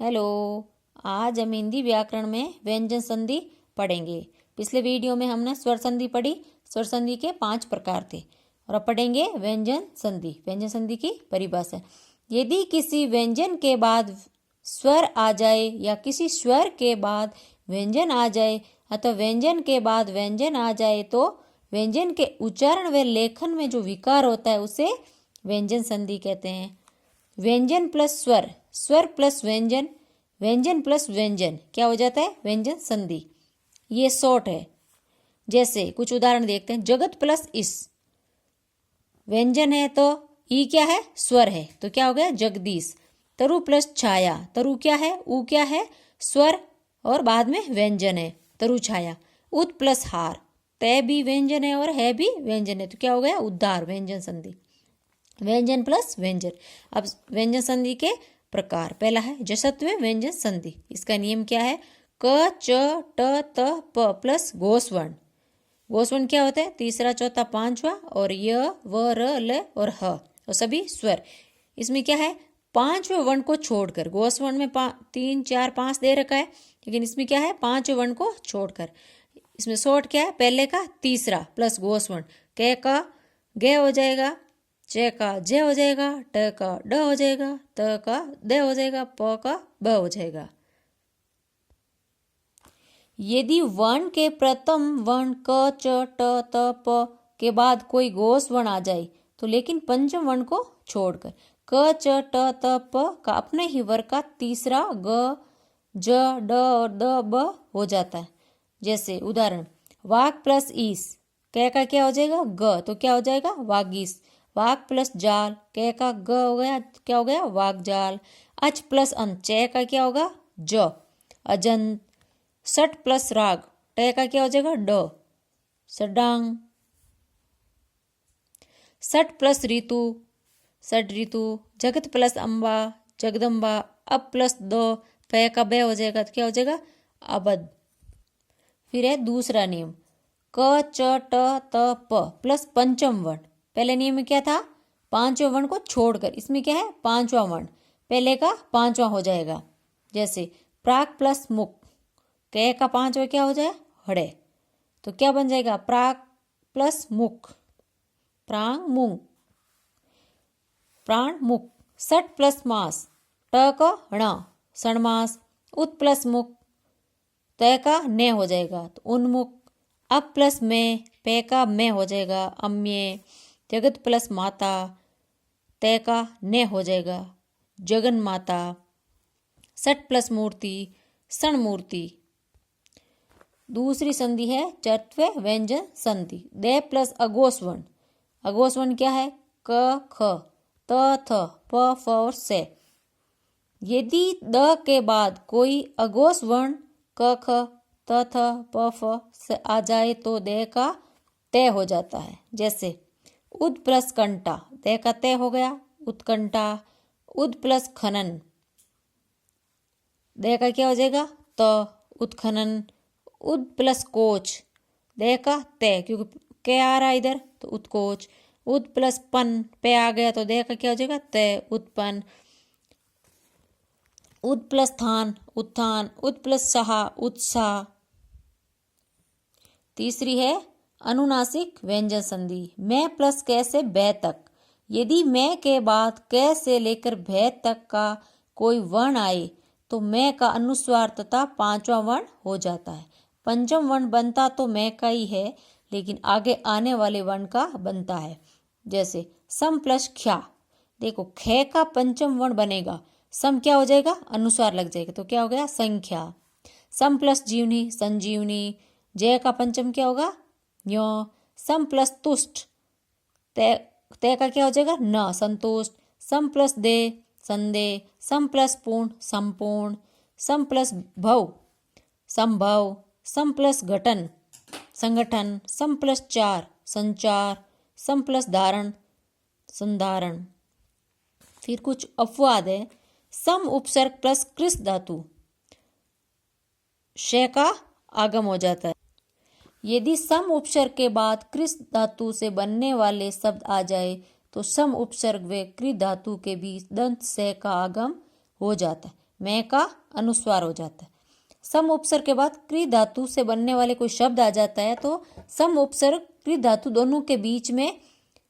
Hello. आज हम हिंदी व्याकरण में व्यंजन संधि पढ़ेंगे। पिछले वीडियो में हमने स्वर संधि पढ़ी। स्वर संधि के 5 प्रकार थे और अब पढ़ेंगे व्यंजन संधि। व्यंजन संधि की परिभाषा, यदि किसी व्यंजन के बाद स्वर आ जाए या किसी स्वर के बाद व्यंजन आ जाए अथवा व्यंजन के बाद व्यंजन आ जाए तो व्यंजन के उच्चारण व लेखन में जो विकार होता है उसे व्यंजन संधि कहते हैं। व्यंजन प्लस स्वर, स्वर प्लस व्यंजन, व्यंजन प्लस व्यंजन क्या हो जाता है? व्यंजन संधि। ये शॉर्ट है। जैसे कुछ उदाहरण देखते हैं। जगत प्लस इस, व्यंजन है तो ई क्या है? स्वर है, तो क्या हो गया? जगदीश। तरु प्लस छाया, तरु क्या है? ऊ क्या है? स्वर और बाद में व्यंजन है, तरु छाया। उत प्लस हार, तय भी व्यंजन है और है भी व्यंजन है, तो क्या हो गया? उद्धार। व्यंजन संधि। व्यंजन प्लस व्यंजन। अब व्यंजन संधि के प्रकार, पहला है जसत्व व्यंजन संधि। इसका नियम क्या है? क च ट त प प्लस गोस्वर्ण। गोस्वर्ण क्या होता है? तीसरा चौथा पांचवा और य व र ल और ह और सभी स्वर। इसमें क्या है? पांचवें वर्ण को छोड़कर, गोस्वर्ण में 3 4 5 दे रखा है, लेकिन इसमें क्या है? पांचवें वर्ण को छोड़कर। इसमें शॉर्ट क्या है? पहले का तीसरा प्लस गोस्वर्ण। क का ग हो जाएगा, च का ज हो जाएगा, ट का ड हो जाएगा, त का द हो जाएगा, प का ब हो जाएगा। यदि वर्ण के प्रथम वर्ण क च ट त प के बाद कोई घोष वर्ण आ जाए तो लेकिन पंचम वर्ण को छोड़कर क च ट त प का अपने ही वर्ग का तीसरा ग ज ड और द ब हो जाता है। जैसे उदाहरण, वाक प्लस ईस, क का क्या हो जाएगा? ग, तो क्या हो जाएगा? वागीस। वाक प्लस जाल, क का ग हो गया, क्या हो गया? वाक जाल। अच प्लस अंत, च का क्या होगा? ज, अजंत। सट प्लस राग, ट का क्या हो जाएगा? ड, सडांग। सट प्लस ऋतु, सट ऋतु। जगत प्लस अम्बा, जगदम्बा। अब प्लस दो, प का ब हो जाएगा, तो क्या हो जाएगा? अबद। फिर है दूसरा नियम, क च ट त प प्लस पंचम वर्ण। पहले नियम में क्या था? पांचवें वर्ण को छोड़कर, इसमें क्या है? पांचवा वर्ण पहले का पांचवा हो जाएगा। जैसे प्राक प्लस मुक, क का पांचवा क्या हो जाए? हड़े, तो क्या बन जाएगा? प्राक प्लस मुक, प्रांग मुंग, प्राण मुक। सट प्लस मास, ट का ण, सणमास। उत प्लस मुक, तय का न हो जाएगा, तो उन्मुख। अब प्लस में, पे का में हो जाएगा, अम्य। जगत प्लस माता, तय का न हो जाएगा, जगन माता। सट प्लस मूर्ति, सण मूर्ति। दूसरी संधि है चत्व व्यंजन संधि। दे प्लस अगोस्वर्ण, अगोस्वर्ण क्या है? क ख त थ प फ और से। यदि द के बाद कोई अघोष वर्ण क ख त थ प फ से आ जाए तो दे का तय हो जाता है। जैसे उद प्लस कंटा, दे का तय हो गया, उत्कंठा। उद प्लस खनन, दे का क्या हो जाएगा? त, उत्खनन। उद प्लस कोच, दे का तय, क्योंकि के आ रहा है इधर, तो उत्कोच। उद प्लस पन, पे आ गया तो दे का क्या हो जाएगा? तय, उत्पन्न। उद प्लस थान, उत्थान। उद प्लस सहा, उत्साह। तीसरी है अनुनासिक व्यंजन संधि। मैं प्लस कै से बै तक, यदि मैं के बाद कै से लेकर भै तक का कोई वर्ण आए तो मैं का अनुस्वार तथा पांचवा वर्ण हो जाता है। पंचम वर्ण बनता तो मैं का ही है, लेकिन आगे आने वाले वर्ण का बनता है। जैसे सम प्लस ख्या, देखो खे का पंचम वर्ण बनेगा, सम क्या हो जाएगा? अनुस्वार लग जाएगा, तो क्या हो गया? संख्या। सम प्लस जीवनी, संजीवनी। जय का पंचम क्या होगा? न्यो। सम प्लस तुष्ट, तय का क्या हो जाएगा? न, संतुष्ट। सम प्लस दे, संदेह। सम प्लस पूर्ण, संपूर्ण। सम प्लस भव, संभव। सम प्लस घटन, संगठन। सम प्लस चार, संचार। सम प्लस धारण, संधारण। फिर कुछ अपवाद है। सम उपसर्ग प्लस कृस धातु, श का आगम हो जाता है। यदि सम उपसर्ग के बाद कृस धातु से बनने वाले शब्द आ जाए तो सम उपसर्ग व कृ धातु के बीच दंत से का आगम हो जाता है। मैं का अनुस्वार हो जाता है। सम उपसर्ग के बाद कृ धातु से बनने वाले कोई शब्द आ जाता है तो सम उपसर्ग कृ धातु दोनों के बीच में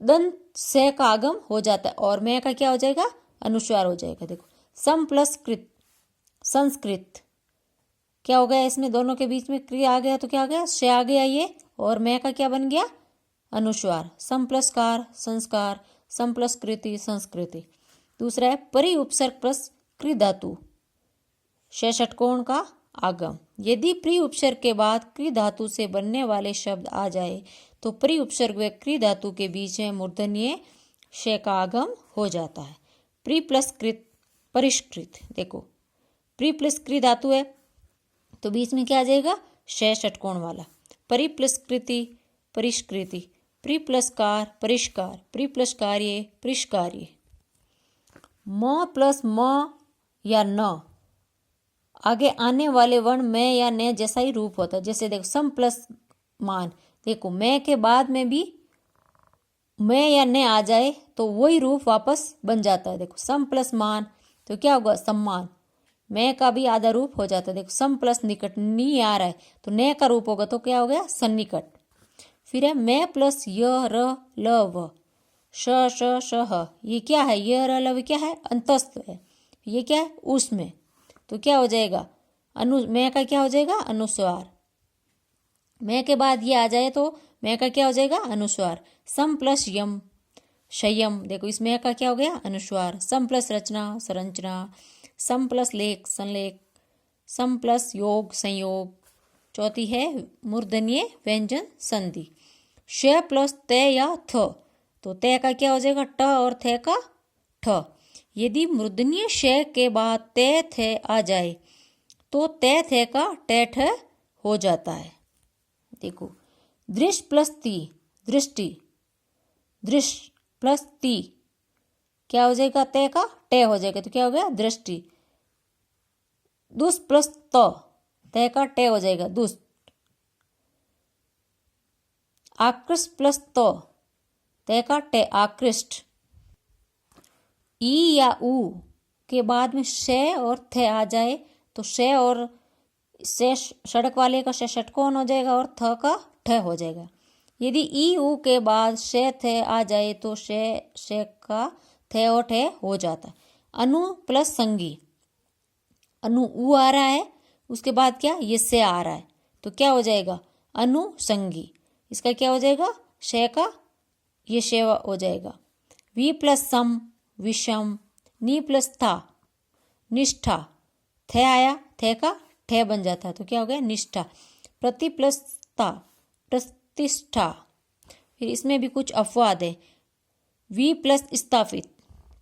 दंत से का आगम हो जाता है और मैं का क्या हो जाएगा, अनुस्वार हो जाएगा। देखो सम प्लस कृत, संस्कृत, क्या हो गया, इसमें दोनों के बीच में क्रिया आ गया तो क्या आ गया, से आ गया ये, और मैं का क्या बन गया, अनुस्वार। सम प्लस कार, संस्कार, सम प्लस कृति, संस्कृति। दूसरा है परि उपसर्ग प्लस कृ धातु से षटकोण का आगम। यदि प्री उपसर्ग के बाद कृ धातु से बनने वाले शब्द आ जाए तो प्री उपसर्ग व कृ धातु के बीच में मूर्धन्य श का आगम हो जाता है। प्री प्लस कृत, परिष्कृत। देखो प्री प्लस कृ धातु है तो बीच में क्या आ जाएगा, श षटकोण वाला। परि प्लस कृति, परिष्कृति। प्री प्लस कार, परिष्कार। प्री प्लस कार्य, परिष्कार्य। म प्लस म या न आगे आने वाले वर्ण में या ने जैसा ही रूप होता है। जैसे देखो सम प्लस मान, देखो मैं के बाद में भी मैं या ने आ जाए तो वही रूप वापस बन जाता है। देखो सम प्लस मान तो क्या होगा, सम्मान। मैं का भी आधा रूप हो जाता है। देखो सम प्लस निकट, नी आ रहा है तो ने का रूप होगा तो क्या हो गया, सन्निकट। फिर है मैं प्लस य र ल व, श श श ह, ये क्या है, य र ल व क्या है, अंतस्थ है। ये क्या है, उसमें, तो क्या हो जाएगा, मैं का क्या हो जाएगा, अनुस्वार। मैं के बाद ये आ जाए तो मैं का क्या हो जाएगा, अनुस्वार। सम प्लस यम, संयम। देखो इस मैं का क्या हो गया, अनुस्वार। सम प्लस रचना, संरचना। सम प्लस लेख, संलेख। सम प्लस योग, संयोग। चौथी है मूर्धन्य व्यंजन संधि। श प्लस ते या थ, तो ते का क्या हो जाएगा, ट, और थे का ठ। यदि मूर्धन्य श के बाद ते थे आ जाए तो ते थे का टेठ हो जाता है। देखो दृश प्लस ती, दृष्टि। दृश प्लस ती क्या हो जाएगा, ते का टे हो जाएगा तो क्या हो गया, दृष्टि। दुष्ट प्लस ते का टे हो जाएगा, दुष्ट। आकृष्ट प्लस ते का टे, आकृष्ट। ई या उ के बाद में शे और थे आ जाए तो शे और से सड़क वाले का से षटकोण हो जाएगा और थ का ठ हो जाएगा। यदि ई उ के बाद शे थे आ जाए तो शे का थे और ठे हो जाता है। अनु प्लस संगी, अनु उ आ रहा है उसके बाद क्या, ये से आ रहा है तो क्या हो जाएगा, अनुसंगी। इसका क्या हो जाएगा, शे का ये शे हो जाएगा। वी प्लस सम, विषम। नी प्लस था, निष्ठा। थे आया, थे का ठे बन जाता है तो क्या हो गया, निष्ठा। प्रति प्लस ता, प्रतिष्ठा। फिर इसमें भी कुछ अपवाद है। वी प्लस स्थापित,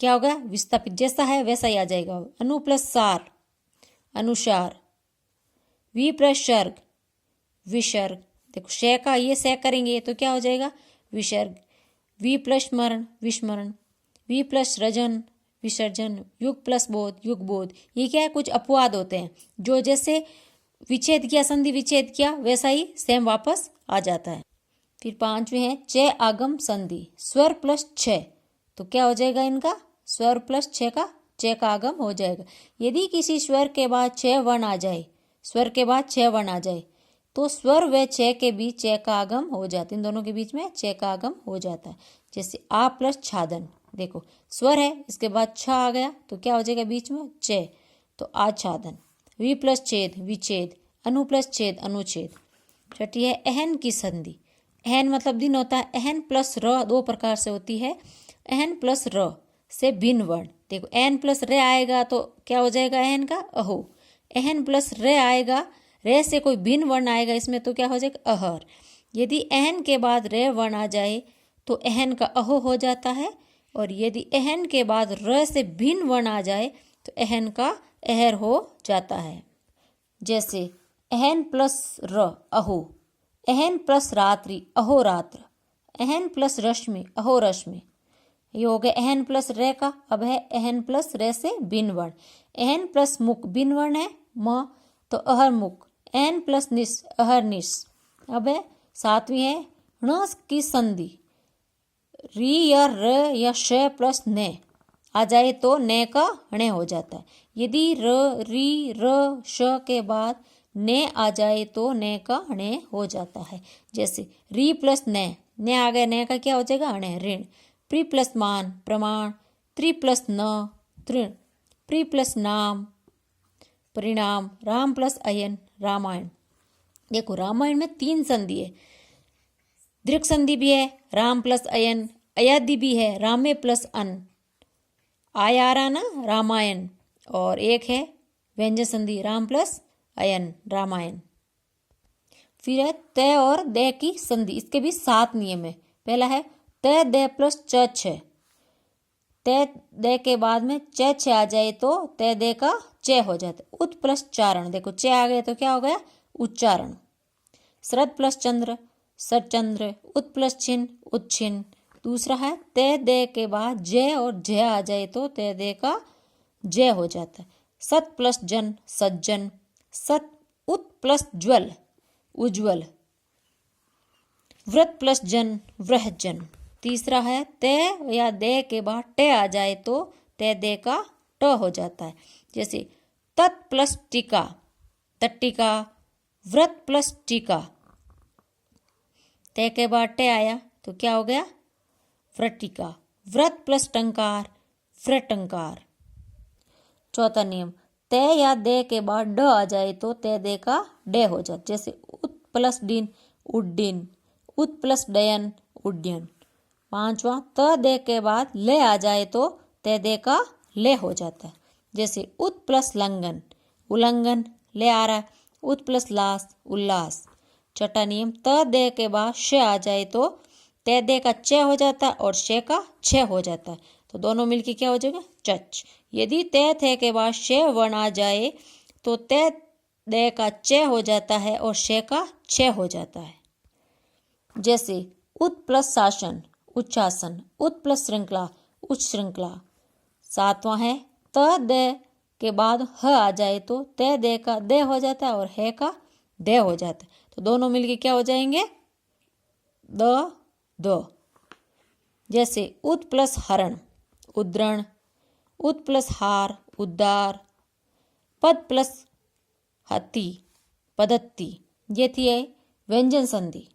क्या होगा, विस्थापित। जैसा है वैसा ही आ जाएगा। अनु प्लस सार, अनुसार। वी प्लस सर्ग, विसर्ग। देखो शे का ये से करेंगे तो क्या हो जाएगा, विसर्ग। वी प्लस स्मरण, विस्मरण। वी प्लस रजन, विसर्जन। युग प्लस बोध, युग बोध। ये क्या है, कुछ अपवाद होते हैं जो जैसे विच्छेद किया, संधि विच्छेद किया वैसा ही सेम वापस आ जाता है। फिर पांचवें है चे आगम संधि। स्वर प्लस छ तो क्या हो जाएगा इनका, स्वर प्लस छ का चे का आगम हो जाएगा। यदि किसी स्वर के बाद छ वर्ण आ जाए, स्वर के बाद छ वर्ण आ जाए तो स्वर व छ के बीच चे का आगम हो जाता है। इन दोनों के बीच में चे का आगम हो जाता है। जैसे आ प्लस छादन, देखो स्वर है इसके बाद छ आ गया तो क्या हो जाएगा बीच में चे, तो आच्छादन। वी प्लस छेद, विच्छेद। अनु प्लस छेद, अनुच्छेद। छठी है अहन की संधि। अहन मतलब दिन होता है। अहन प्लस र दो प्रकार से होती है। अहन प्लस र से भिन्न वर्ण। देखो एन प्लस रे आएगा तो क्या हो जाएगा अहन का, अहो। अहन प्लस रे आएगा, रे से कोई भिन्न वर्ण आएगा इसमें तो क्या हो जाएगा, अहर। यदि अहन के बाद रे वर्ण आ जाए तो अहन का अहो हो जाता है, और यदि अहन के बाद र से भिन्न वर्ण आ जाए तो अहन का अहर हो जाता है। जैसे अहन प्लस र, अहो। अहन प्लस रात्रि, अहोरात्र। अहन प्लस रश्मि, अहोरश्मि। ये हो गया अहन प्लस रे का। अब है अहन प्लस रे से भिन्न वर्ण। अहन प्लस मुख, भिन्न वर्ण है म तो अहर मुख। अहन प्लस निस, अहर निस। अब है सातवीं है ण की संधि। री या र या श प्लस ने आ जाए तो ने का णे हो जाता है। यदि र री र श के बाद ने आ जाए तो ने का णे हो जाता है। जैसे री प्लस ने आ गए, ने का क्या हो जाएगा णे, ऋण। प्री प्लस मान प्रमाण, त्रि प्लस न तृण, प्री प्लस नाम परिणाम, राम प्लस अयन रामायण। देखो रामायण में 3 संधि है, दीर्घ संधि भी है राम प्लस अयन, अयादि भी है रामे प्लस अन, आयारा ना रामायण, और एक है व्यंजन संधि राम प्लस अयन रामायण। फिर है तय और दे की संधि, इसके भी 7 नियम है। पहला है तय दे प्लस च छ, तय दे के बाद में च छ आ जाए तो तय दे का च हो जाता है। उत प्लस चारण, देखो च आ गया तो क्या हो गया उच्चारण। शरद प्लस चंद्र सचंद्र, उत प्लस छिन्न उच्छिन्न। दूसरा है तय दे के बाद जय और जय आ जाए तो तय दे का जय हो जाता है। सत प्लस जन सज्जन, सत उत प्लस ज्वल उज्ज्वल, व्रत प्लस जन व्रहजन। तीसरा है तय या दे के बाद टे आ जाए तो तय दे का ट हो जाता है। जैसे तत् प्लस टीका तट्टिका, व्रत प्लस टीका, तय के बाद टे आया तो क्या हो गया व्रटिका, व्रत प्लस टंकार व्रटंकार। चौथा नियम तय या दे के बाद ड आ जाए तो तय दे का डे हो जाता। जैसे उत प्लस डिन उड्डीन, उत प्लस डयन उड्डयन। पांचवा त दे के बाद ले आ जाए तो तय दे का ले हो जाता है। जैसे उत प्लस लंघन उल्लंघन, ले आ रहा है उत प्लस लास उल्लास। छठा नियम त दे के बाद श आ जाए तो तय दे का च हो जाता है और श का छ हो जाता है, तो दोनों मिलके क्या हो जाएगा चच। यदि तय थे के बाद श वर्ण आ जाए तो तय दे का च हो जाता है और श का छ हो जाता है। जैसे उत प्लस शासन उच्चासन, उत प्लस श्रृंखला उच्च श्रृंखला। सातवां है त दे के बाद ह आ जाए तो तय दे का दे हो जाता है और है का दे हो जाता है, तो दोनों मिलके क्या हो जाएंगे द दो। जैसे उत प्लस हरण उद्रण, उत प्लस हार उद्धार, पद प्लस हति पदत्ति। ये थी है व्यंजन संधि।